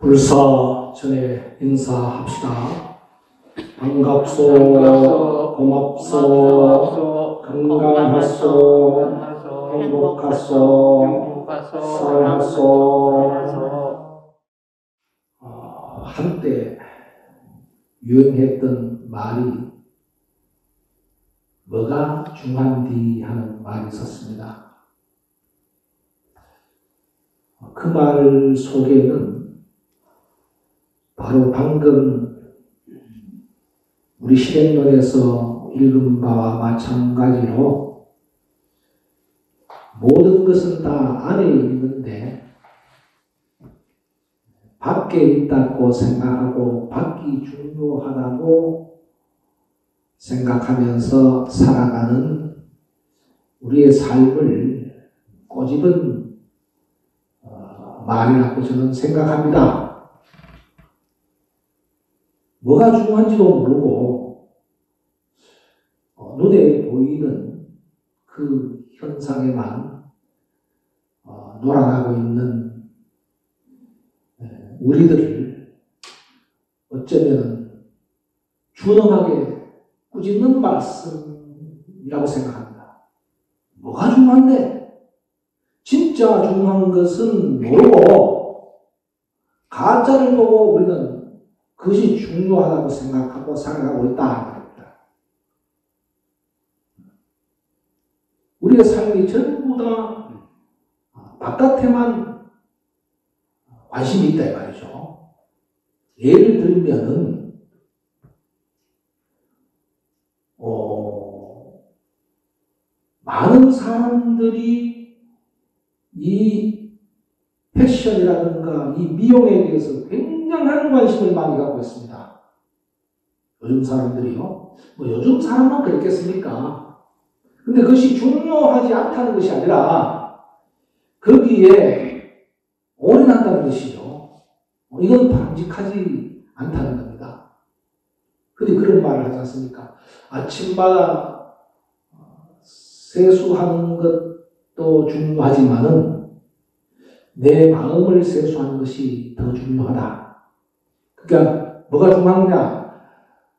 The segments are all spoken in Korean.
불사 전에 인사합시다. 반갑소, 고맙소, 건강하소, 행복하소, 사랑하소. 한때 유행했던 말이 뭐가 중한디 하는 말이 있었습니다. 그 말 속에는 바로 방금 우리 실행론에서 읽은 바와 마찬가지로 모든 것은 다 안에 있는데 밖에 있다고 생각하고 밖이 중요하다고 생각하면서 살아가는 우리의 삶을 꼬집은 말이라고 저는 생각합니다. 뭐가 중요한지도 모르고 눈에 보이는 그 현상에만 놀아나고 있는 우리들을 어쩌면 준엄하게 꾸짖는 말씀이라고 생각합니다. 뭐가 중요한데? 진짜 중요한 것은 모르고 가짜를 보고 우리는 그것이 중요하다고 생각하고 살아가고 있다. 우리의 삶이 전부 다 바깥에만 관심이 있다 이 말이죠. 예를 들면은 많은 사람들이 이 패션이라든가 이 미용에 대해서 굉장한 관심을 많이 갖고 있습니다. 요즘 사람들이요. 뭐 요즘 사람만 그랬겠습니까? 근데 그것이 중요하지 않다는 것이 아니라 거기에 올인한다는 것이죠. 이건 바람직하지 않다는 겁니다. 근데 그런 말을 하지 않습니까? 아침마다 세수하는 것도 중요하지만은 내 마음을 세수하는 것이 더 중요하다. 그러니까 뭐가 중요하냐?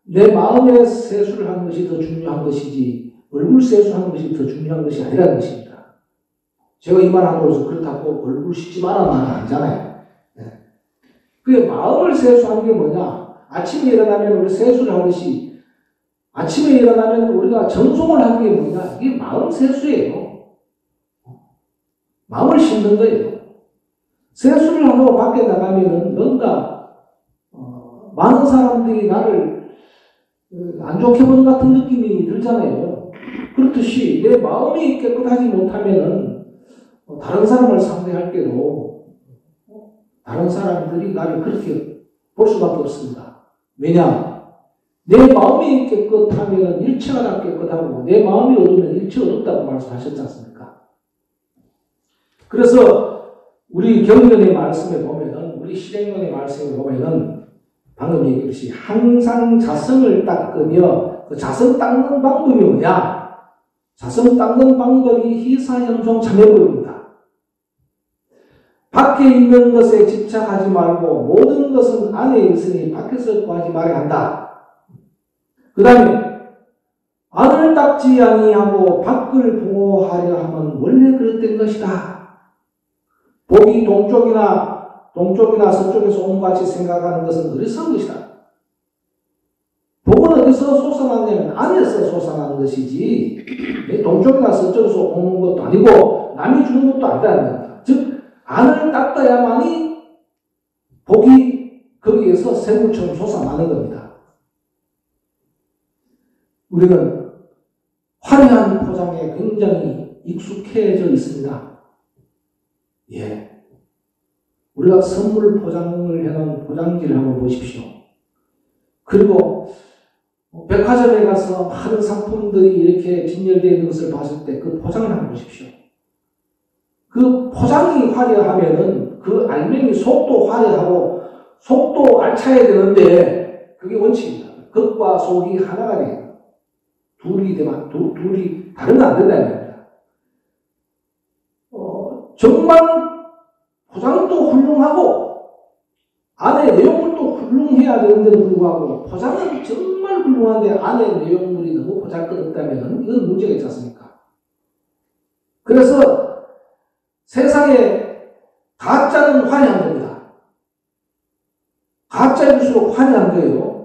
내 마음의 세수를 하는 것이 더 중요한 것이지 얼굴 세수하는 것이 더 중요한 것이 아니라는 것입니다. 제가 이 말 함으로써 그렇다고 얼굴 씻지 말라는 말은 아니잖아요. 그 마음을 세수하는 게 뭐냐? 아침에 일어나면 우리 세수를 하듯이 아침에 일어나면 우리가 정송을 하는 게 뭐냐? 이게 마음 세수예요. 마음을 씻는 거예요. 세수를 하고 밖에 나가면은 뭔가 많은 사람들이 나를 안 좋게 보는 같은 느낌이 들잖아요. 그렇듯이 내 마음이 깨끗하지 못하면은 다른 사람을 상대할 때도 다른 사람들이 나를 그렇게 볼 수밖에 없습니다. 왜냐? 내 마음이 깨끗하면 일체가 다 깨끗하고 내 마음이 어두우면 일체 어둡다고 말씀하셨지 않습니까? 그래서 우리 경전의 말씀에 보면은, 우리 실행론의 말씀에 보면은, 방금 얘기했듯이 항상 자성을 닦으며, 그 자성 닦는 방법이 뭐냐? 자성 닦는 방법이 희사현송 참여보입니다. 밖에 있는 것에 집착하지 말고, 모든 것은 안에 있으니 밖에서 구하지 말아야 한다. 그 다음에, 안을 닦지 아니하고 밖을 보호하려 하면 원래 그랬던 것이다. 복이 동쪽이나 서쪽에서 온 것 같이 생각하는 것은 어리석은 것이다. 복은 어디서 솟아나냐면 안에서 솟아나는 것이지 동쪽이나 서쪽에서 오는 것도 아니고 남이 주는 것도 아니라는 겁니다. 즉 안을 닦아야만이 복이 거기에서 샘물처럼 솟아나는 겁니다. 우리는 화려한 포장에 굉장히 익숙해져 있습니다. 예. 우리가 선물 포장을 해놓은 포장지를 한번 보십시오. 그리고 백화점에 가서 많은 상품들이 이렇게 진열되어 있는 것을 봤을 때 그 포장을 한번 보십시오. 그 포장이 화려하면은 그 알맹이 속도 화려하고 속도 알차야 되는데 그게 원칙입니다. 겉과 속이 하나가 돼요. 둘이 다르면 안 된다는 겁니다. 정말 포장도 훌륭하고 되는데도 불구하고 포장은 정말 훌륭한데 안에 내용물이 너무 보잘것없다면 이건 문제가 있지 않습니까? 그래서 세상에 가짜는 화려한 겁니다. 가짜일수록 화려한 거예요.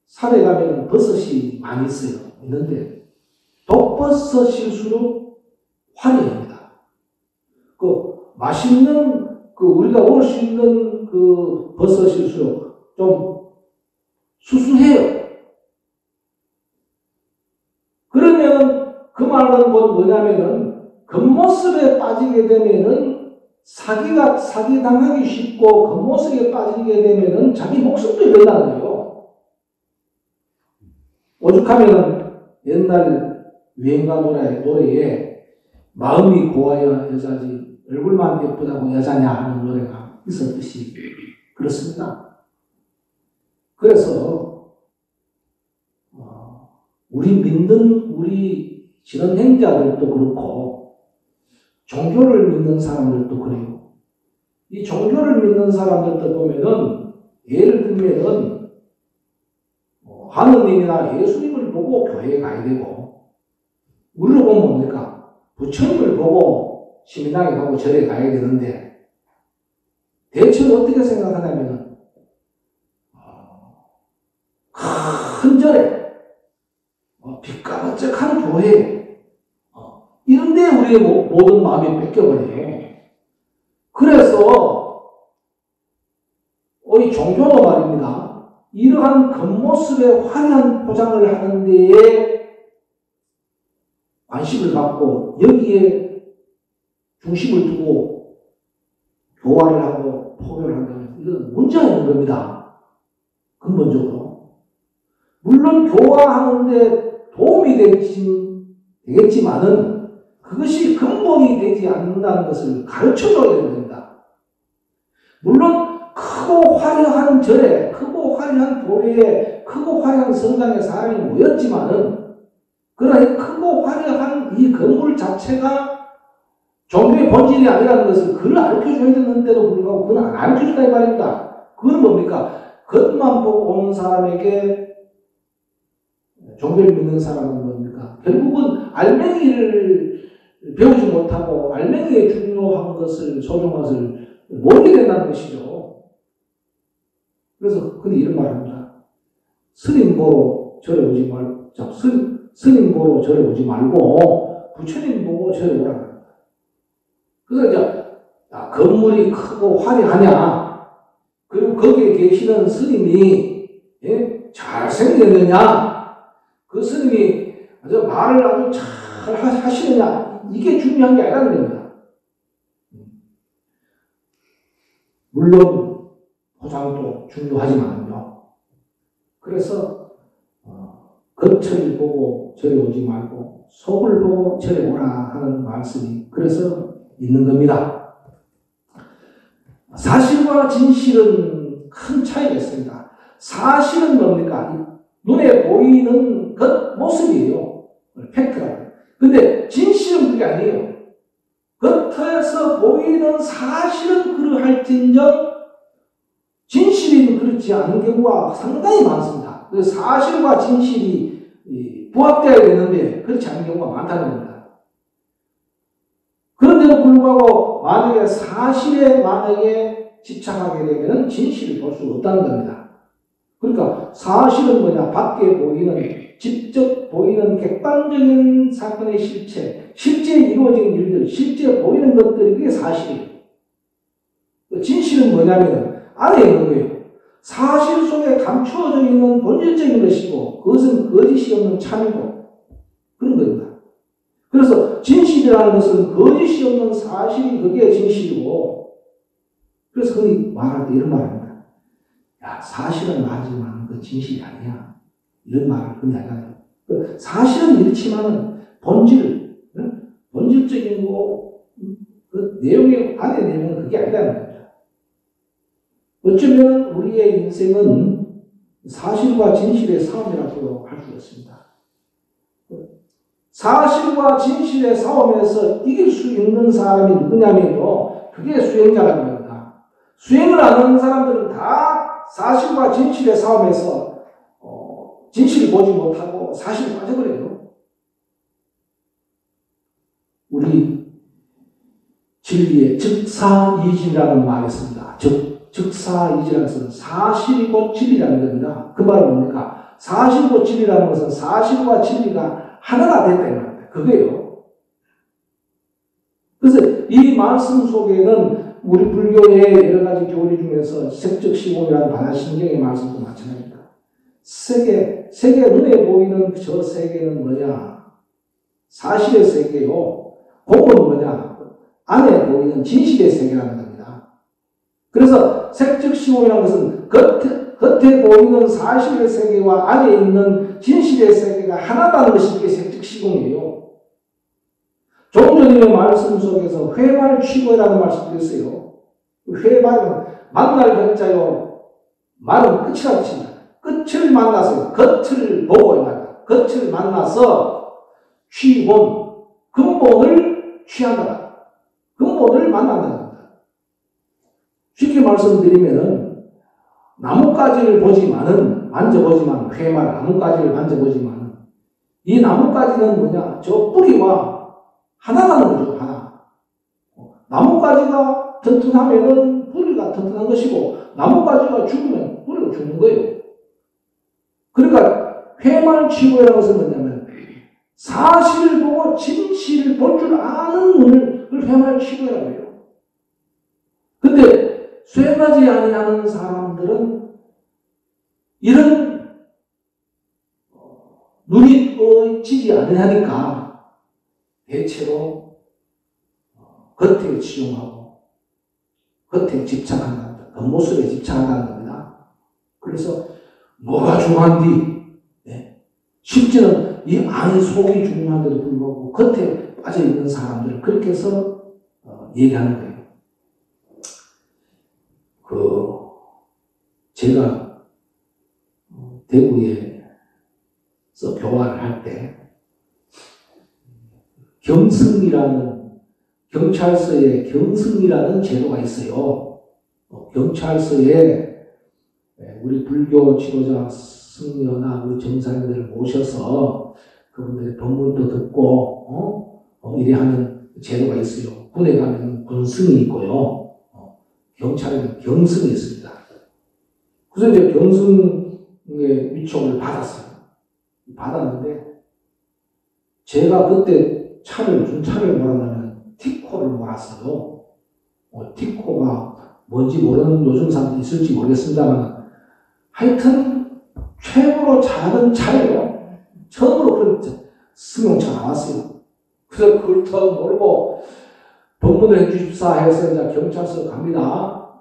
산에 가면 버섯이 많이 있는데 독버섯일수록 화려합니다. 맛있는 우리가 먹을 수 있는 버섯일수록 좀 수수해요. 그러면 그 말은 뭐냐면은 겉모습에 빠지게 되면은 사기 당하기 쉽고 겉모습에 빠지게 되면은 자기 목숨도 잃는다는 거예요. 오죽하면은 옛날 유행가 노래에 마음이 고와야 여자지 얼굴만 예쁘다고 여자냐 하는 노래가 있었듯이 그렇습니다. 그래서 우리 진언행자들도 그렇고 종교를 믿는 사람들도 그래요. 이 종교를 믿는 사람들도 보면은 예를 들면은 하느님이나 예수님을 보고 교회에 가야 되고 우리로 보면 뭡니까? 부처님을 보고 시민당에 가고 절에 가야 되는데 대체로 어떻게 생각하냐면은 큰 절에 빛가번쩍한 교회 이런 데 우리의 모든 마음이 뺏겨버려요. 그래서 이 종교도 말입니다. 이러한 겉모습의 화려한 포장을 하는 데에 관심을 갖고 여기에 중심을 두고 교화를 하고 포교를 한다면 이건 문제가 있는 겁니다. 근본적으로. 물론 교화하는데 도움이 되겠지만은 그것이 근본이 되지 않는다는 것을 가르쳐줘야 되는 겁니다. 물론 크고 화려한 절에, 크고 화려한 교회에, 크고 화려한 성당에 사람이 모였지만은 그러나 이 크고 화려한 이 건물 자체가 종교의 본질이 아니라는 것을 그걸 알려줘야 되는데도 불구하고 그건 안 알려준다 이 말입니다. 그건 뭡니까? 겉만 보고 오는 사람에게 종교를 믿는 사람은 뭡니까? 결국은 알맹이를 배우지 못하고 알맹이의 중요한 것을, 소중한 것을 모르게 된다는 것이죠. 그래서 근데 이런 말을 합니다. 스님 보러 절에 오지 말고, 스님 보러 절에 오지 말고 부처님 보고 절에 오라. 그래서 이제 건물이 크고 화려하냐, 그리고 거기에 계시는 스님이 잘생겼느냐, 그 스님이 말을 아주 잘 하시느냐, 이게 중요한 게 아니라는 겁니다. 물론 포장도 중요하지만요. 그래서 겉을 보고 절에 오지 말고 속을 보고 절에 오라 하는 말씀이 그래서 있는 겁니다. 사실과 진실은 큰 차이가 있습니다. 사실은 뭡니까? 눈에 보이는 겉모습이에요. 팩트라고. 근데 진실은 그게 아니에요. 겉에서 보이는 사실은 그러할진정 진실이 그렇지 않은 경우가 상당히 많습니다. 그래서 사실과 진실이 부합되어야 되는데 그렇지 않은 경우가 많다는 겁니다. 그런데도 불구하고 만약에 사실에 집착하게 되면 진실을 볼 수 없다는 겁니다. 그러니까 사실은 뭐냐? 밖에 보이는, 직접 보이는 객관적인 사건의 실제 이루어진 일들, 실제 보이는 것들이 그게 사실이에요. 진실은 뭐냐면 안에 있는 거예요. 사실 속에 감추어져 있는 본질적인 것이고 그것은 거짓이 없는 참이고 그런 겁니다. 그래서 진실이라는 것은 거짓이 없는 사실이 그게 진실이고 그래서 그들이 말할 때 이런 말을 합니다. 야, 사실은 맞지만 그 진실이 아니야. 이런 말을 그냥 하잖아요. 사실은 이렇지만은 본질적인 그 내용의 안에 내용은 그게 아니라는 겁니다. 어쩌면 우리의 인생은 사실과 진실의 싸움이라고 할 수 있습니다. 사실과 진실의 싸움에서 이길 수 있는 사람이 누구냐면요, 그게 수행자라는 겁니다. 수행을 안 하는 사람들은 다 사실과 진실의 싸움에서 진실을 보지 못하고 사실에 빠져버려요. 우리 진리에 즉사이진이라는 말이 있습니다. 즉사이지라는 것은 사실이 곧 진리라는 겁니다. 그 말은 뭡니까? 사실이 곧 진리라는 것은 사실과 진리가 하나가 된다는 겁니다. 그거예요. 그래서 이 말씀 속에는 우리 불교의 여러 가지 교리 중에서 색적시공이라는 반야신경의 말씀도 마찬가지입니다. 세계 눈에 보이는 저 세계는 뭐냐? 사실의 세계요. 공은 뭐냐? 안에 보이는 진실의 세계라는 겁니다. 그래서 색적시공이라는 것은 겉에 보이는 사실의 세계와 안에 있는 진실의 세계가 하나라는 것이 이게 색적시공이에요. 조금 전에 말씀 속에서 회말취고라는 말씀도 있어요. 회말은 만날 현자요. 말은 끝이라는 뜻입니다. 끝을 만나서 겉을 보고 만나. 겉을 만나서 취본, 근본을 취한다. 근본을 만난다는 겁니다. 쉽게 말씀드리면은 나뭇가지를 보지만은 만져보지만 회말 나뭇가지를 만져보지만은 이 나뭇가지는 뭐냐? 저 뿌리와 하나라는 거죠, 하나. 나뭇가지가 튼튼하면은 뿌리가 튼튼한 것이고, 나뭇가지가 죽으면 뿌리가 죽는 거예요. 그러니까, 회말취고라는 것은 뭐냐면, 사실을 보고 진실을 볼 줄 아는 눈을 회말취고라고 해요. 근데, 수행하지 아니하는 사람들은, 이런, 눈이 떠지지 않으니까, 대체로 겉에 치중하고 겉에 집착한다. 겉모습에 집착한다는 겁니다. 그래서 뭐가 중요한디? 네. 실제는 이 안의 속이 중요한데도 불구하고 겉에 빠져있는 사람들을 그렇게 해서 얘기하는 거예요. 제가 대구에서 교화를 할 때 경찰서에 경승이라는 제도가 있어요. 경찰서에 우리 불교 지도자 승려나 우리 정사님들을 모셔서 그분들의 법문도 듣고 이래 하는 제도가 있어요. 군에 가면 군승이 있고요. 경찰에는 경승이 있습니다. 그래서 이제 경승의 위촉을 받았는데 제가 그때 무슨 차를 몰았냐면 티코를 몰았어요. 티코가 뭔지 모르는 요즘 사람들이 있을지 모르겠습니다만 하여튼 최고로 작은 차예요. 처음으로 그런 승용차 나왔어요. 그래서 그걸 더 모르고 법문을 해주십사 해서 이제 경찰서 갑니다.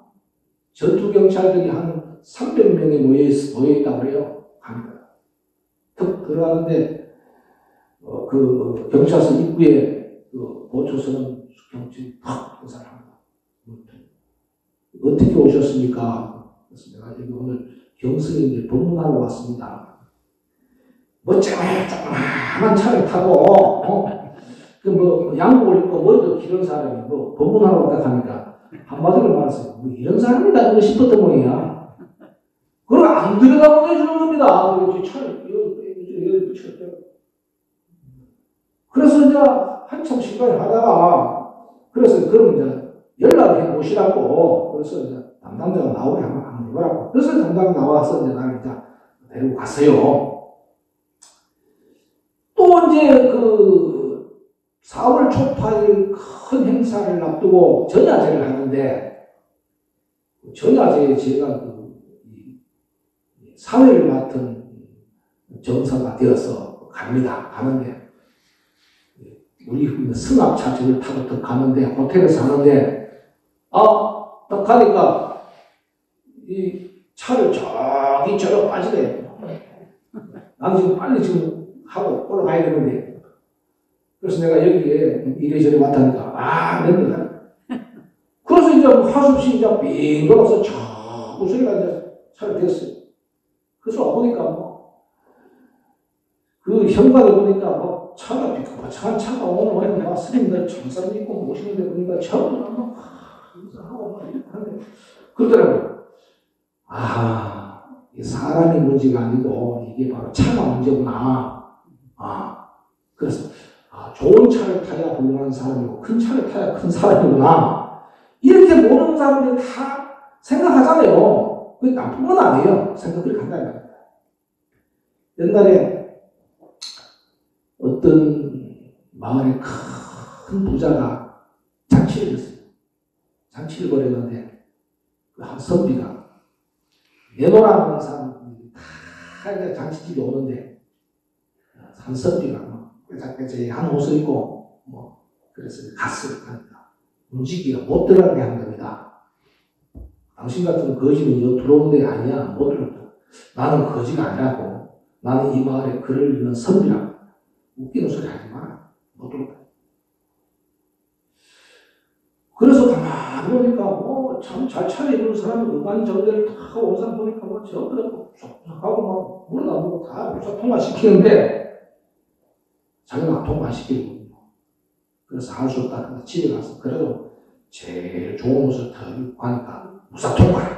전투경찰들이 한 300명이 모여있다고 그래요. 갑니다. 툭 들어가는데 그 경찰서 입구에 보초서는 경찰이 탁 인사를 합니다. 어떻게 오셨습니까? 그래서 내가 여기 오늘 경승인데 법문하러 왔습니다. 조그마한 차를 타고 양복을 입고 머리도 기른 사람이 법문하러 왔다 하니까 한마디로 말했어요. 이런 사람이다 이거 싶었던 모양이야. 그걸 안 들여다보내주는 겁니다. 차를 여기 붙였대요. 그래서 이제 한참 시간을 하다가 그래서 그럼 이제 연락을 해 보시라고 그래서 이제 담당자가 나오게 한번 해보라고 그래서 담당 나와서 이제 나를 이제 데리고 갔어요. 또 이제 4월 초파일 큰 행사를 앞두고 전야제를 하는데 전야제에 제가 사회를 맡은 정사가 되어서 가는데 우리 승합차 저를 타고 가는데 호텔에 사는데 딱 가니까 이 차를 저로 빠지래. 나는 지금 빨리 하고 올라가야 되는데 그래서 내가 여기에 이래저래 왔다니까 낸다. 그래서 이제 하수없이 이제 빙 돌아서 저 우선이가 이제 차를 대었어요. 그래서 와보니까 그 현관에 보니까 차가 비켜박한 차가 오는 스님들 정사를 입고 모시는데 보니까 전부 하고 이렇게 하는데 그러더라고요. 이 사람이 문제가 아니고 이게 바로 차가 문제구나. 그래서 좋은 차를 타야 훌륭한 사람이고 큰 차를 타야 큰 사람이구나. 이렇게 모르는 사람들이 다 생각하잖아요. 그게 나쁜 건 아니에요. 생각을 간다는 말이에요. 옛날에 어떤 마을에 큰 부자가 잔치를 했어요. 잔치를 벌였는데 그 한 선비가 내놓으라고 하는 사람들이 다 이제 잔치집에 오는데 한 선비가 그래서 한 옷을 입고 그래서 갔어요. 움직이기가 못 들어가게 한 겁니다. 당신 같은 거지는 여 들어온 데 아니야. 못 들어온다. 나는 거지가 아니라고. 나는 이 마을에 글을 읽는 선비라고. 웃기는 소리 하지 마라. 못 들어온다. 그래서 가만히 보니까 참 잘 차려입는 사람이 음반 정대를 다 온 사람 보니까 저들하고 하고 물어다보고 다 물사 통과시키는데 자기는 안 통과시키고 그래서 할 수 없다. 집에 가서 그래도 제일 좋은 옷을 더 입고 하니까 무사 통과해.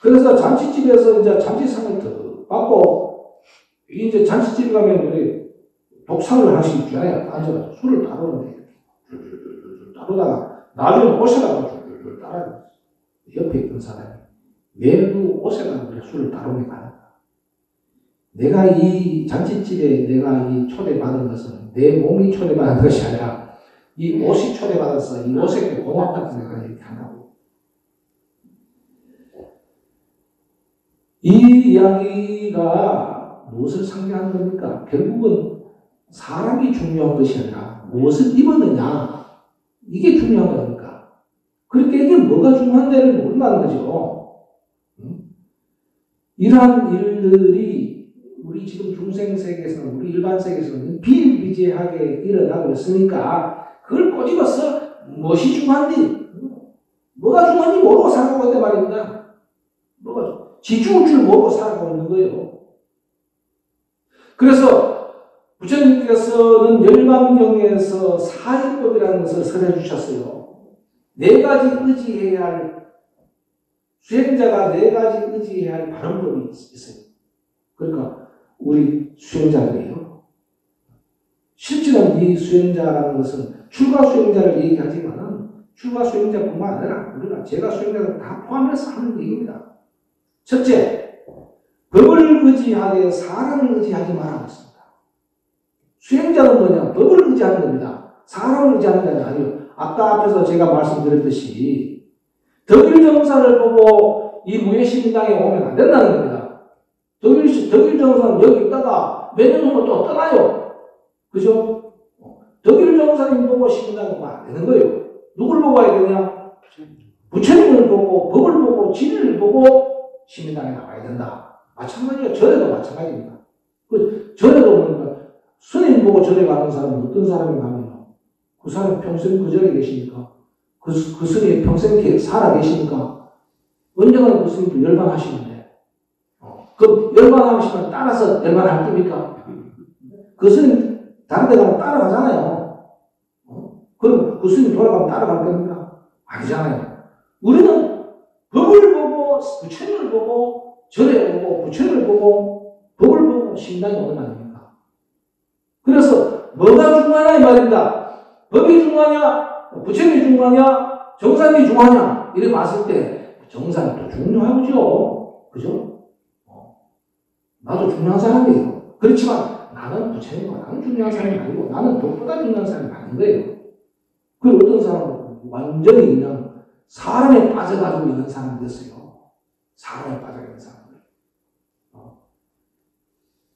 그래서 잔치집에서 이제 잔치상을 더 받고 이제 잔치집에 가면 우리 독상을 하나씩 있잖아요. 앉아서 술을 따르는데 따르다가 나중에 옷에다가 줄줄 따라요. 옆에 있던 사람이 왜 그 옷에다가 술을 따르니까 내가 이 잔치집에 내가 이 초대받은 것은 내 몸이 초대받은 것이 아니라 이 옷이 초대받아서 이 옷에 고맙다고 내가 이렇게 한다고. 이 이야기가 무엇을 상징하는 겁니까? 결국은 사람이 중요한 것이 아니라 무엇을 입었느냐 이게 중요한 겁니까? 그렇게 이게 뭐가 중요한데를 모른다는 거죠. 이러한 일들이 우리 지금 중생 세계에서는 우리 일반 세계에서는 비일비재하게 일어나고 있으니까 그걸 꼬집어서 무엇이 중요한지 뭐가 중요한지 모르고 살아가고 있단 말입니다. 지죽을 줄 모르고 살아가고 있는 거예요. 그래서 부처님께서는 열반경에서 사의법이라는 것을 설해 주셨어요. 네 가지 의지해야 할 수행자가 네 가지 의지해야 할 발언법이 있어요. 그러니까 우리 수행자들이에요. 실제는 이 수행자라는 것은 출가 수행자를 얘기하지만 출가 수행자뿐만 아니라 우리가 제가 수행자를 다 포함해서 하는 얘기입니다. 첫째, 법을 의지하되 사람을 의지하지 말라고 했습니다. 수행자는 뭐냐? 법을 의지하는 겁니다. 사람을 의지하는 게 아니에요. 아까 앞에서 제가 말씀드렸듯이 덕일정사를 보고 이 무예시민당에 오면 안 된다는 겁니다. 덕일정사는 여기 있다가 몇 년 후면 또 떠나요. 그죠? 덕일정사님 보고 시민당에 오면 안 되는 거예요. 누굴 보고 와야 되냐? 부처님을 보고 법을 보고 진리를 보고 시민당에 나와야 된다. 마찬가지로 절에도 마찬가지입니다. 절에도 보니까 스님 보고 절에 가는 사람은 어떤 사람인가 하면 그 사람 평생 그 절에 계시니까 그 스님이 평생 살아 계시니까 언젠가는 그 스님도 열반하시는데 그럼 열반하시면 따라서 열반할 겁니까? 그 스님 다른 데 가면 따라가잖아요. 그럼 그 스님 돌아가면 따라갈 겁니까? 아니잖아요. 우리는 법을 보고 부처님을 보고 절에 보고 부처님을 보고 법을 보고 신당에 오는 거 아닙니까? 그래서 뭐가 중요하냐 이 말입니다. 법이 중요하냐 부처님이 중요하냐 정산이 중요하냐 이렇게 봤을 때 정산이 또 중요하죠. 그죠? 나도 중요한 사람이에요. 그렇지만 나는 부처님과 나는 중요한 사람이 아니고 나는 법보다 중요한 사람이 아닌 거예요. 그리고 어떤 사람은 완전히 그냥 사람에 빠져가지고 있는 사람이 됐어요. 사람에 빠져있는 사람들.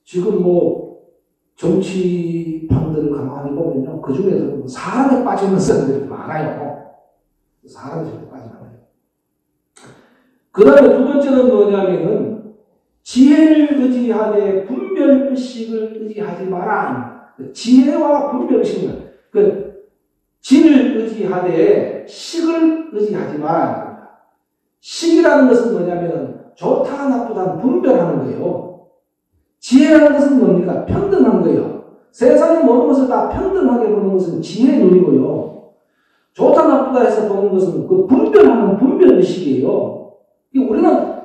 지금 정치판들을 가만히 보면요. 그 중에서 사람에 빠지는 사람들이 많아요. 사람이 절대 빠지는 거예요. 그 다음에 두 번째는 뭐냐면은 지혜를 의지하되 분별의식을 의지하지 마라. 지혜와 분별의식은 지를 의지하되 식을 의지하지 마라. 식이라는 것은 뭐냐면 좋다 나쁘다 분별하는 거예요. 지혜라는 것은 뭡니까? 평등한 거예요. 세상의 모든 것을 다 평등하게 보는 것은 지혜의 눈이고요. 좋다 나쁘다 해서 보는 것은 그 분별하는 분별의식이에요. 우리는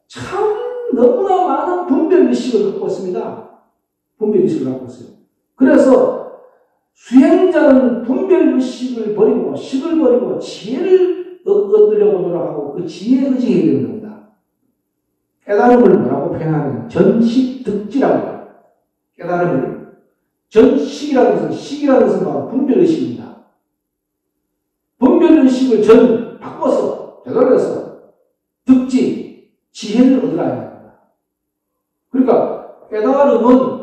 참 너무나 많은 분별의식을 갖고 있습니다. 분별의식을 갖고 있어요. 그래서 수행자는 분별의식을 버리고 식을 버리고 지혜를 얻으려고 노력하고 그 지혜에 의지해야 되는 겁니다. 깨달음을 뭐라고 표현하면 전식득지라고 해요. 깨달음을. 전식이라는 것은, 식이라는 것은 바로 분별의식입니다. 분별의식을 바꿔서 되돌려서 득지, 지혜를 얻으라 합니다. 그러니까 깨달음은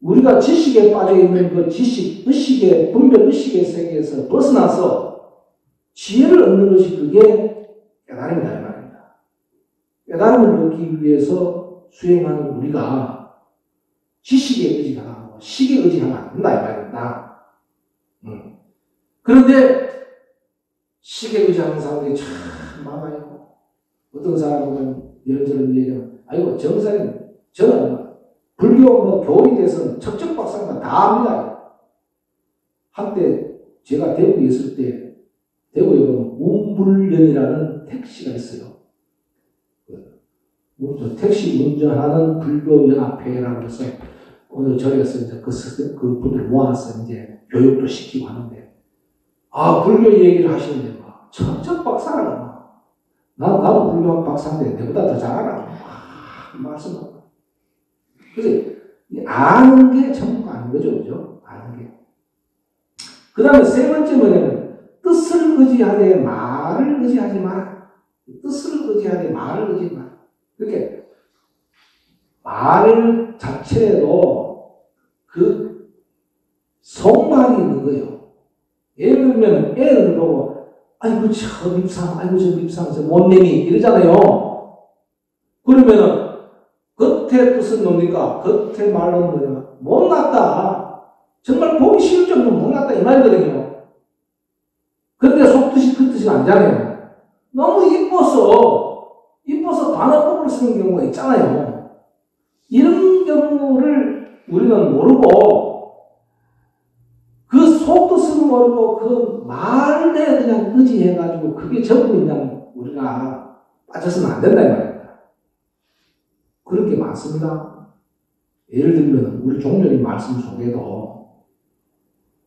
우리가 지식에 빠져있는 그 지식, 의식의, 분별의식의 세계에서 벗어나서 지혜를 얻는 것이 그게 깨달음이다 이 말입니다. 깨달음을 얻기 위해서 수행하는 우리가 지식에 의지하고 식에 의지하면 안 된다 이 말입니다. 그런데 식에 의지하는 사람들이 참 많아요. 어떤 사람은 이런저런 얘기하면 아이고 정사님 저는 불교 교인에 대해서는 척척박사가 다 압니다. 한때 제가 대구에 있을 때 대구에 보면 운불련이라는 택시가 있어요. 택시 운전하는 불교연합회라고 해서 오늘 저에서 이제 그 분들 모아서 이제 교육도 시키고 하는데 불교 얘기를 하시는데 막 척척박사라고 나도 불교 박사인데 내보다 더 잘 알아. 말씀하고. 그래서 아는 게 전부가 아닌 거죠, 그죠? 아는 게. 그 다음에 세 번째 뭐냐면 뜻을 의지하되 말을 의지하지 마라. 뜻을 의지하되 말을 의지하지 마라. 그렇게 말 자체에도 그 성말이 있는 거예요. 예를 들면 애를 보고 아이고 저 밉상, 아이고 저 밉상, 저 못내미 이러잖아요. 그러면은 겉에 뜻은 뭡니까? 겉에 말로는 뭐냐? 못났다. 정말 보기 싫을 정도로 못났다 이 말이거든요. 그런데 속뜻이 그 뜻이 아니잖아요. 너무 이뻐서 반어법을 쓰는 경우가 있잖아요. 이런 경우를 우리는 모르고 그 속뜻을 모르고 그 말에 그냥 의지해가지고 그게 전부 그냥 우리가 빠져서는 안 된다 이 말입니다. 그런 게 많습니다. 예를 들면 우리 종교님 말씀 속에도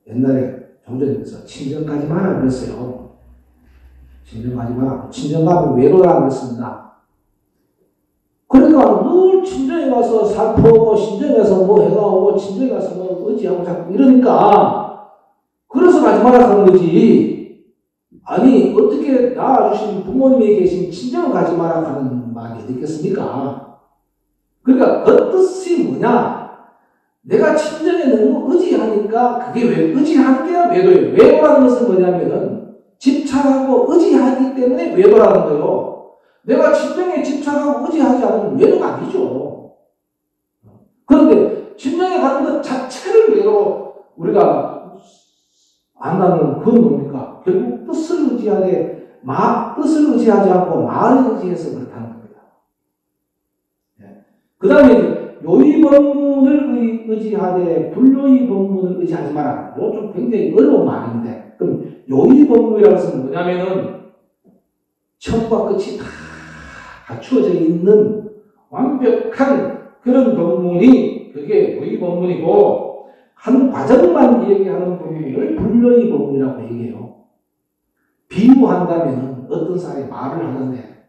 옛날에 종교님께서 친정 가지 마라 그랬어요. 친정 가지 마라. 친정 가면 외로라 그랬습니다. 그러니까 늘 친정에 가서 살포하고 친정에서 뭐 해가오고 친정에 가서 뭐 의지하고 자꾸 이러니까 그래서 가지 마라 하는 거지. 아니 어떻게 낳아주신 부모님이 계신 친정을 가지 마라 하는 말이 어디 있겠습니까? 그러니까 그 뜻이 뭐냐? 내가 친정에 너무 의지하니까 그게 왜 의지하는 게 외도예요. 외도라는 것은 뭐냐면은 집착하고 의지하기 때문에 외도라는 거예요. 내가 친정에 집착하고 의지하지 않으면 외도가 아니죠. 그런데 친정에 가는 것 자체를 외도로 우리가 안다는 그건 뭡니까? 결국 뜻을 의지하되 뜻을 의지하지 않고 말을 의지해서 그렇다는 겁니다. 그 다음에 요의법문을 의지하되 불요의법문을 의지하지 마라. 이거 좀 굉장히 어려운 말인데 그럼 요의법문이라는 것은 뭐냐면은 처음과 끝이 다 갖추어져 있는 완벽한 그런 법문이 그게 요의법문이고 한 과정만 얘기하는 법문을 불요의법문이라고 얘기해요. 비유한다면 어떤 사람이 말을 하는데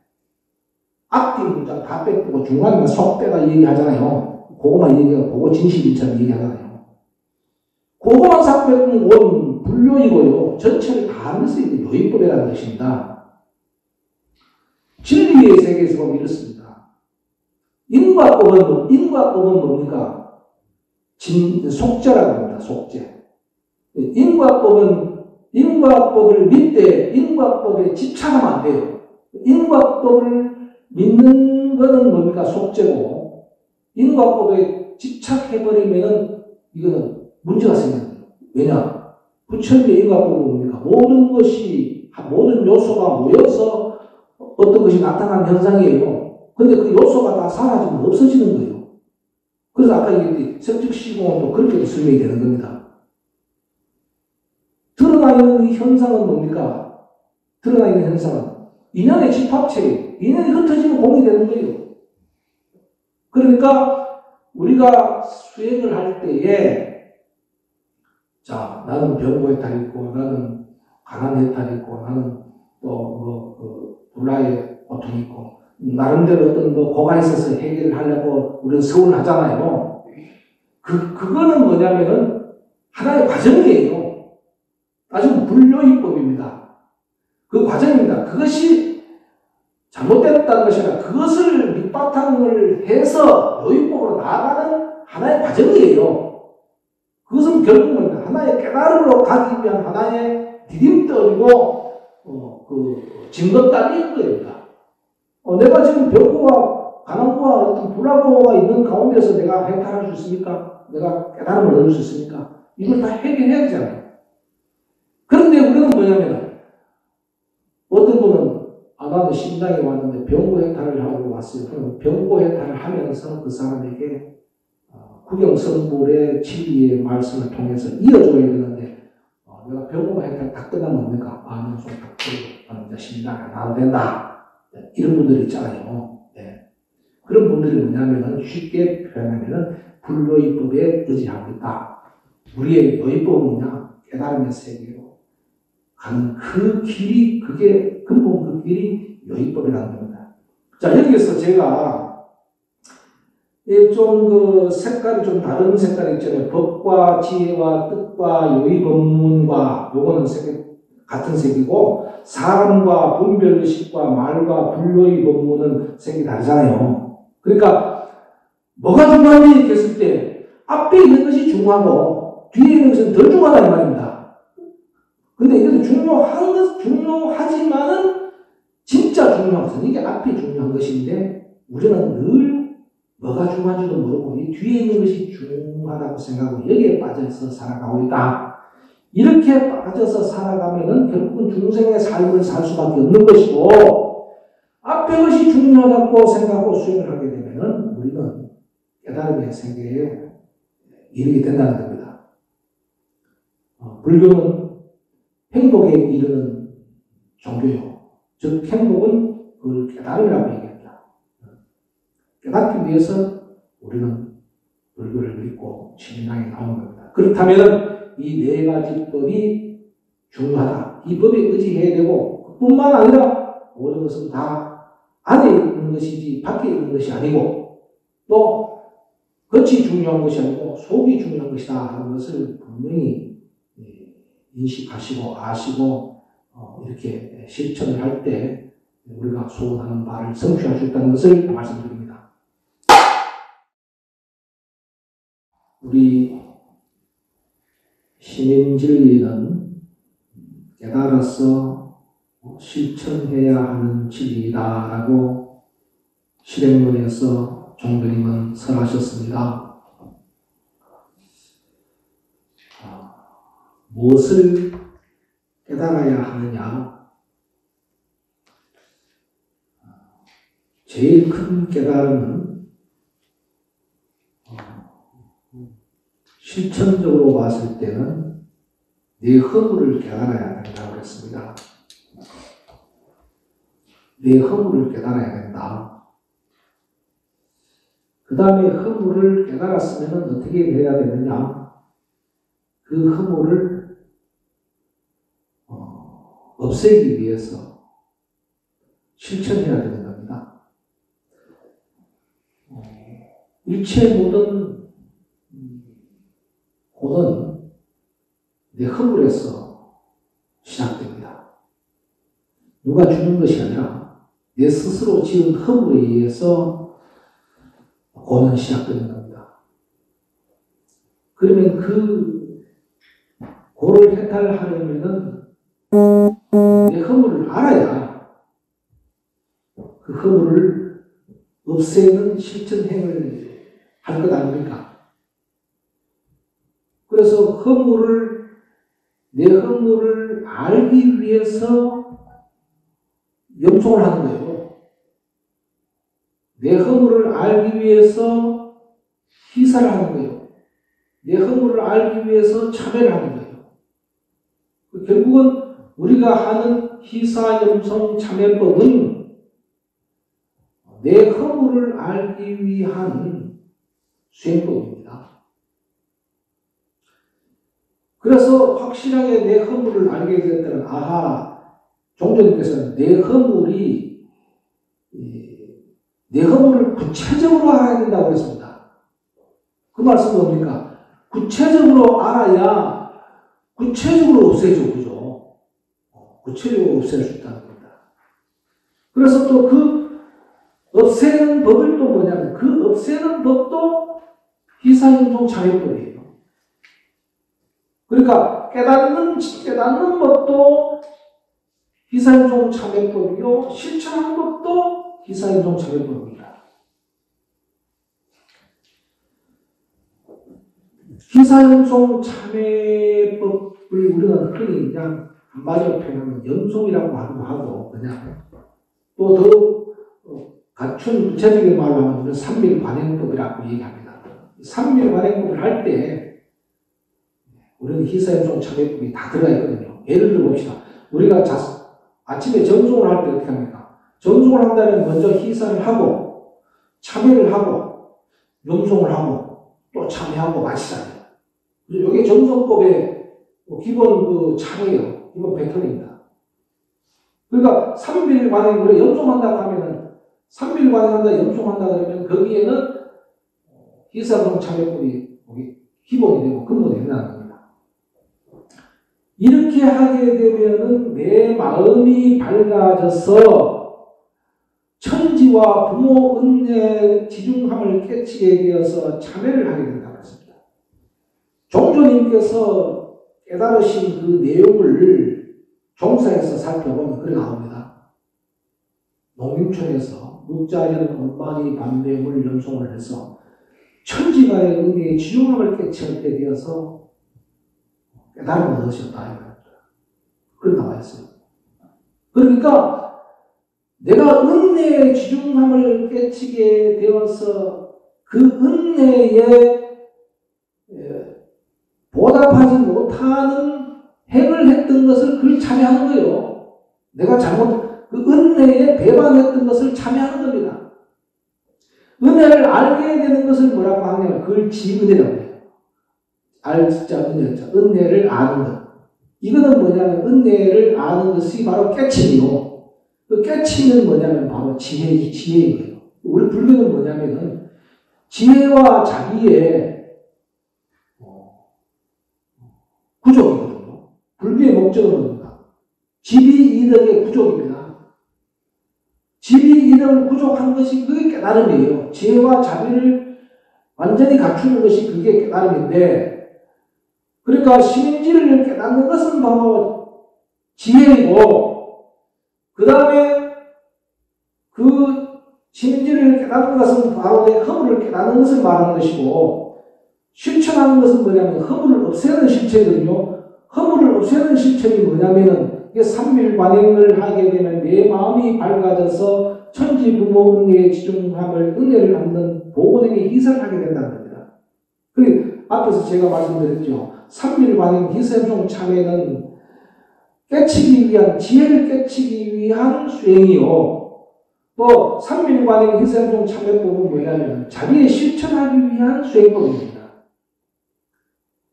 앞뒤 문장 다 빼고 중간에 속 빼가 얘기하잖아요. 그거만 얘기하고 그거 진실인처럼 얘기하잖아요. 그거만 싹 빼면 그건 불요이고요. 전체를 다 하면서 있는 요의법이라는 것입니다. 진리의 세계에서 보면 이렇습니다. 인과법은 뭡니까? 속죄라고 합니다. 속죄. 인과법을 믿되 인과법에 집착하면 안 돼요. 인과법을 믿는 것은 뭡니까? 속죄고, 인과법에 집착해버리면은 이거는 문제가 생깁니다. 왜냐? 부처님의 인과법은 뭡니까? 모든 요소가 모여서 어떤 것이 나타난 현상이에요. 근데 그 요소가 다 사라지면 없어지는 거예요. 그래서 아까 얘기했듯이 성적시공도 그렇게도 설명이 되는 겁니다. 드러나는 이 현상은 뭡니까? 드러나 있는 현상은 인연의 집합체, 인연이 흩어지면 공이 되는 거예요. 그러니까 우리가 수행을 할 때에 자, 나는 병고해탈이 있고, 나는 가난해탈이 있고, 나는 불나의 고통이 있고, 나름대로 어떤 고가 있어서 해결을 하려고 우리는 서운하잖아요. 그거는 뭐냐면은 하나의 과정이에요. 따지면 불요이법입니다. 그 과정입니다. 그것이 잘못됐다는 것이 아니라 그것을 밑바탕을 해서 요이법으로 나아가는 하나의 과정이에요. 그것은 결국은 하나의 깨달음으로 가기 위한 하나의 디딤돌이고, 징검다리인 거입니다. 내가 지금 병고와 가난고와 어떤 불화고가 있는 가운데서 내가 해탈할 수 있습니까? 내가 깨달음을 얻을 수 있습니까? 이걸 다 해결해야 되잖아요. 그런데 우리는 뭐냐면, 어떤 분은, 나는 신당에 왔는데 병고 해탈을 하고 왔어요. 그럼 병고 해탈을 하면서 그 사람에게 구경성불의 진리의 말씀을 통해서 이어줘야 되는데, 내가 병고 해탈 다 끝나면 뭡니까? 나는 좀 딱 그러고, 이제 신당에 나도 된다. 이런 분들이 있잖아요. 네. 그런 분들이 뭐냐면은 쉽게 표현하면은 불로이법에 의지하고 있다. 우리의 요이법은 뭐냐? 깨달음의 세계로 가는 그 길이, 그게 근본 그 길이 요이법이라는 겁니다. 자, 여기서 제가 좀 색깔이 좀 다른 색깔이 있잖아요. 법과 지혜와 뜻과 요의법문과 요거는 같은 색이고, 사람과 분별의식과 말과 불로의 법문은 색이 다르잖아요. 그러니까 뭐가 중요한지 이렇게 했을 때 앞에 있는 것이 중요하고 뒤에 있는 것은 덜 중요하다는 말입니다. 근데 이것도 중요하지만은 진짜 중요한 것은 이게 앞이 중요한 것인데, 우리는 늘 뭐가 중요한지도 모르고 이 뒤에 있는 것이 중요하다고 생각하고 여기에 빠져서 살아가고 있다. 이렇게 빠져서 살아가면은 결국은 중생의 삶을 살 수밖에 없는 것이고, 앞에 것이 중요하다고 생각하고 수행을 하게 되면은 우리는 깨달음의 세계에 이르게 된다는 겁니다. 불교는 행복에 이르는 종교요. 즉 행복은 그걸 깨달음이라고 얘기합니다. 깨닫기 위해서 우리는 불교를 믿고 진행에 나오는 겁니다. 그렇다면 이 네 가지 법이 중요하다. 이 법에 의지해야 되고, 그뿐만 아니라 모든 것은 다 안에 있는 것이지 밖에 있는 것이 아니고, 또 겉이 중요한 것이 아니고 속이 중요한 것이다 하는 것을 분명히 인식하시고 아시고 이렇게 실천을 할 때 우리가 소원하는 바를 성취할 수 있다는 것을 말씀드립니다. 우리 시민진리는 깨달아서 실천해야 하는 진리이다라고 실행론에서 종교님은 설하셨습니다. 무엇을 깨달아야 하느냐? 제일 큰 깨달음은 실천적으로 봤을 때는 내 허물을 깨달아야 된다고 했습니다. 내 허물을 깨달아야 된다. 그 다음에 허물을 깨달았으면 어떻게 해야 되느냐? 그 허물을 없애기 위해서 실천해야 되는 겁니다. 일체 모든 고는 내 허물에서 시작됩니다. 누가 주는 것이 아니라 내 스스로 지은 허물에 의해서 고는 시작되는 겁니다. 그러면 그 고를 해탈하려면은 내 허물을 알아야 그 허물을 없애는 실천행을 할 것 아닙니까? 그래서 내 허물을 알기 위해서 염송을 하는 거예요. 내 허물을 알기 위해서 희사를 하는 거예요. 내 허물을 알기 위해서 참회를 하는 거예요. 결국은 우리가 하는 희사염송 참회법은 내 허물을 알기 위한 수행법입니다. 그래서 확실하게 내 허물을 알게 되었다면, 아하, 종조님께서는 내 허물을 구체적으로 알아야 된다고 했습니다. 그 말씀은 뭡니까? 구체적으로 알아야 구체적으로 없애죠. 그죠? 구체적으로 없앨 수 있다는 겁니다. 그래서 또 그 없애는 법을 또 뭐냐면, 그 없애는 법도 희사염송 참회법이에요. 그러니까 깨닫는 법도 희사염송 참회법이요, 실천하는 법도 희사염송 참회법입니다. 희사염송 참회법을 우리가 흔히 그냥 한마디로 표현하면 염송이라고 하고, 그냥 또 더 갖춘 구체적인 말로 하면 삼밀관행법이라고 얘기합니다. 삼밀관행법을 할 때 우리는 희사염송 참회법이 다 들어가 있거든요. 예를 들어 봅시다. 우리가 아침에 정송을 할 때 어떻게 합니까? 정송을 한다면 먼저 희사를 하고, 참회를 하고, 염송을 하고, 또 참회하고 마치잖아요. 이게 정송법의 기본 차례예요. 기본 패턴입니다. 그러니까 삼밀관행을 염송한다 하면은, 삼밀관행한다, 염송한다 그러면 거기에는 희사염송 참회법이 기본이 되고 근본이 된다는 겁니다. 이렇게 하게 되면은 내 마음이 밝아져서 천지와 부모 은혜의 지중함을 깨치게 되어서 참회를 하게 된다고 했습니다. 종조님께서 깨달으신 그 내용을 종사에서 살펴보면 그렇게 나옵니다. 농림촌에서 묵자리는 엄마니 반배물 염송을 해서 천지가의 은혜의 지중함을 깨치할 때 되어서 깨달음을 얻으셨다. 그렇게 나와 있어요. 그러니까 내가 은혜의 지중함을 깨치게 되어서 그 은혜에 보답하지 못하는 행을 했던 것을 그걸 참여하는 거예요. 내가 그 은혜에 배반했던 것을 참여하는 겁니다. 은혜를 알게 되는 것을 뭐라고 하냐면 그걸 지은혜라고 해요. 알자 은혜자, 은혜를 아는 것. 이거는 뭐냐면 은혜를 아는 것이 바로 깨침이요. 그 깨침은 뭐냐면 바로 지혜인 거예요. 우리 불교는 뭐냐면은 지혜와 자비의 구족이거든요. 불교의 목적은 뭡니까? 지비이덕의 구족입니다. 지비이덕을 구족한 것이 그게 깨달음이에요. 지혜와 자비를 완전히 갖추는 것이 그게 깨달음인데, 그러니까 심인지를 깨닫는 것은 바로 지혜이고, 그 다음에 그 심인지를 깨닫는 것은 바로 내 허물을 깨닫는 것을 말하는 것이고, 실천하는 것은 뭐냐면 허물을 없애는 실천이거든요. 허물을 없애는 실천이 뭐냐면은 삼밀관행을 하게 되면 내 마음이 밝아져서 천지 부모 은혜의 지중함을 은혜를 받는 보온행의 희사를 하게 된다는 겁니다. 그 앞에서 제가 말씀드렸죠. 삼밀관행 희사염송 참회는 깨치기 위한, 지혜를 깨치기 위한 수행이요. 또 삼밀관행 희사염송 참회법은 뭐냐면 자기의 실천하기 위한 수행법입니다.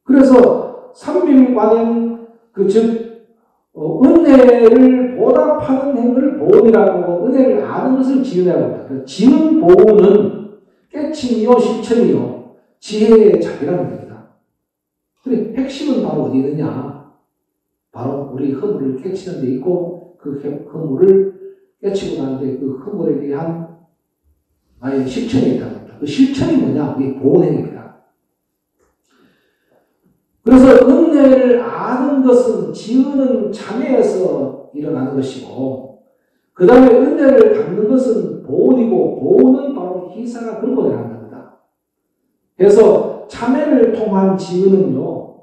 그래서 삼밀관행 즉 은혜를 보답하는 행을 보온이라고 하고 은혜를 아는 것을 지은이라고 합니다. 지은 보온은 깨침이요 실천이요 지혜의 자비라는 겁니다. 근데 핵심은 바로 어디 있느냐? 바로 우리 허물을 깨치는 데 있고 그 허물을 깨치고 나는데 그 허물에 대한 나의 실천이 있다는 겁니다. 그 실천이 뭐냐? 이게 보온행입니다. 그래서 은혜를 아는 것은 지으는 참회에서 일어나는 것이고, 그 다음에 은혜를 갖는 것은 보온이고, 보온은 바로 희사가 근본이라는 겁니다. 그래서 참회를 통한 지으는요,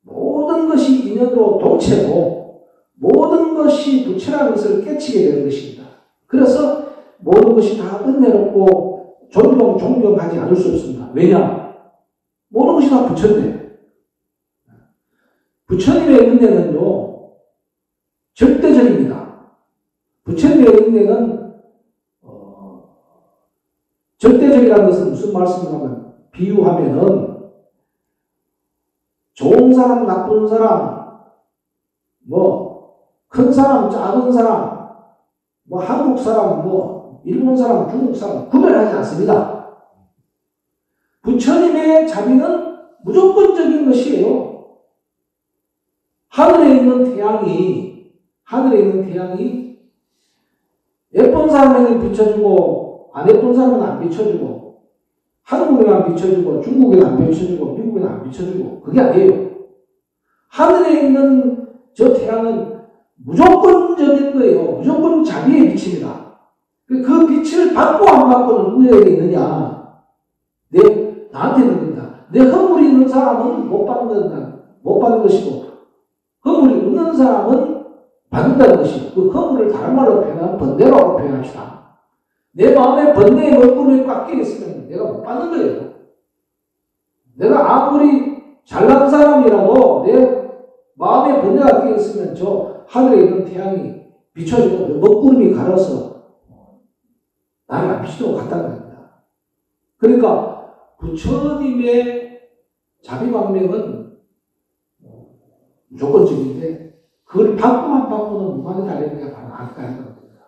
모든 것이 인연으로 동체고, 모든 것이 부처라는 것을 깨치게 되는 것입니다. 그래서 모든 것이 다 은혜롭고 존경하지 않을 수 없습니다. 왜냐? 모든 것이 다 부처인데. 부처님의 은혜는요, 절대적입니다. 부처님의 은혜는 절대적이라는 것은 무슨 말씀이냐면 비유하면은 좋은 사람, 나쁜 사람, 큰 사람, 작은 사람, 한국 사람, 일본 사람, 중국 사람 구별하지 않습니다. 부처님의 자비는 무조건적인 것이에요. 하늘에 있는 태양이 예쁜 사람에게 비춰주고 안 예쁜 사람은 안 비춰주고 한국에만 비춰주고 중국에는 안 비춰주고 미국에는 안 비춰주고 그게 아니에요. 하늘에 있는 저 태양은 무조건적인 거예요. 무조건 자비의 빛입니다. 그 빛을 받고 안 받고는 누구에게 있느냐? 나한테 있는 겁니다. 내 허물이 있는 사람은 못 받는 것이고 허물이 없는 사람은 받는다는 것이고 그 허물을 다른 말로 표현하면 번뇌라고 표현합시다. 내 마음에 번뇌의 먹구름이 꽉 끼어있으면 내가 못 받는 거예요. 내가 아무리 잘난 사람이라도 내 마음에 번뇌가 끼어있으면 저 하늘에 있는 태양이 비춰주고 먹구름이 가려서 나를 안 비추고 갔다는 겁니다. 그러니까 부처님의 자비광명은 무조건적인데 그걸 받고 안 받고는 무관이 달리는 게 바로 아까는 겁니다.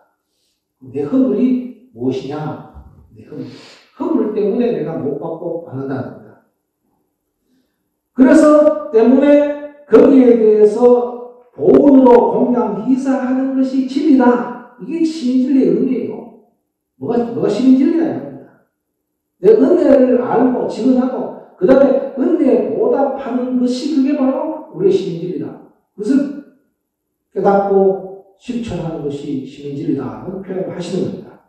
내 허물이 무엇이냐? 내 허물 때문에 내가 못 받고 받는다는 겁니다. 그래서 때문에 거기에 대해서 보온으로 공양 희사하는 것이 진리다. 이게 시민진리의 의미예요. 뭐가 시민진리냐? 내 은혜를 알고 지원하고 그 다음에 은혜에 보답하는 것이 그게 바로 우리의 시민진리다. 그것을 깨닫고 실천하는 것이 시민진리다라는 표현을 하시는 겁니다.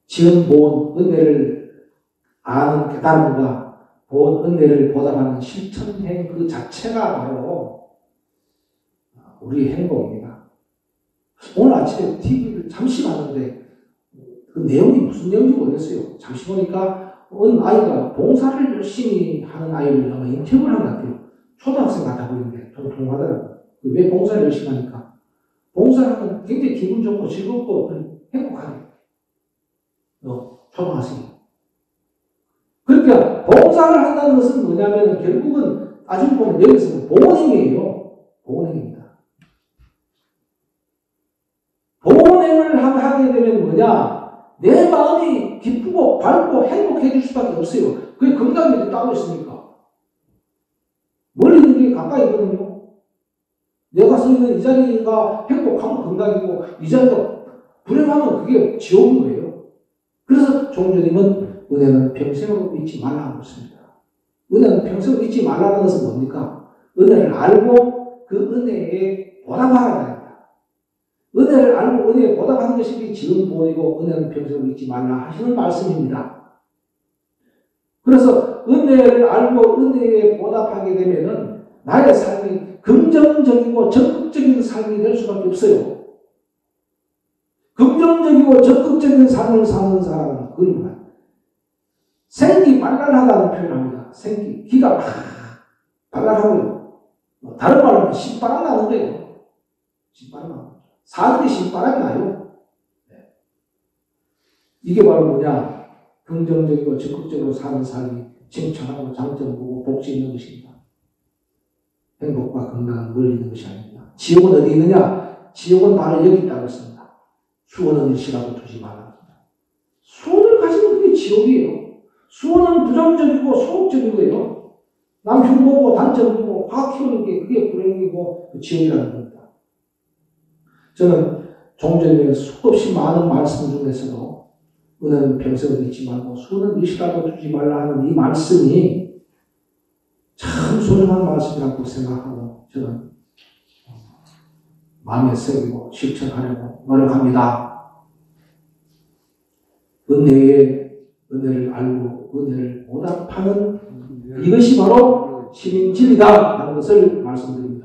지은 보온 은혜를 아는 깨달음과 보온 은혜를 보답하는 실천행 그 자체가 바로 우리의 행복입니다. 오늘 아침에 TV를 잠시 봤는데 그 내용이 무슨 내용인지 모르겠어요. 잠시 보니까 어느 아이가 봉사를 열심히 하는 아이를 아마 인터뷰를 한 것 같아요. 초등학생 같아 보이는데 좀 통하더라고요. 왜 봉사를 열심히 하니까? 봉사를 하면 굉장히 기분 좋고 즐겁고 행복하대요. 초등학생이. 그러니까 봉사를 한다는 것은 뭐냐면 결국은 따지고 보면 여기서는 보온행위예요. 보온행위입니다. 보온행위를 하게 되면 뭐냐? 내 마음이 기쁘고 밝고 행복해질 수밖에 없어요. 그게 건강이 따로 있습니까? 멀리 있는 게 가까이 있거든요. 내가 서 있는 이 자리가 행복하면 건강이고 이 자리가 불행하면 그게 지옥인 거예요. 그래서 종조님은 은혜는 평생으로 잊지 말라고 했습니다. 은혜는 평생으로 잊지 말라는 것은 뭡니까? 은혜를 알고 그 은혜에 보답하라. 은혜를 알고 은혜에 보답하는 것이 지은 보이고 은혜는 평생을 잊지 말라 하시는 말씀입니다. 그래서 은혜를 알고 은혜에 보답하게 되면은 나의 삶이 긍정적이고 적극적인 삶이 될 수밖에 없어요. 긍정적이고 적극적인 삶을 사는 사람은 그입니다. 생기 발랄하다는 표현을 합니다. 생기, 기가 막 발랄하고요. 다른 말로 신바람 나는 거예요. 신바람 나는 거예요. 사람들이 신바람이 나요. 네. 이게 바로 뭐냐? 긍정적이고 적극적으로 사는 삶이 칭찬하고 장점 보고 복지 있는 것입니다. 행복과 건강은 멀리 있는 것이 아닙니다. 지옥은 어디 있느냐? 지옥은 바로 여기 있다고 했습니다. 수원은 일시라고 두지 말라. 수원을 가지면 그게 지옥이에요. 수원은 부정적이고 소극적인 거예요. 남 흉보고 단점 보고 화학 키우는 게 그게 불행이고 지옥이라는 겁니다. 저는 종전에 수없이 많은 말씀 중에서도 은혜는 평생을 잊지 말고 수는 일시라도 두지 말라 하는 이 말씀이 참 소중한 말씀이라고 생각하고 저는 마음에 새기고 실천하려고 노력합니다. 은혜를 알고 은혜를 보답하는 이것이 바로 시민진리다 하는 것을 말씀드립니다.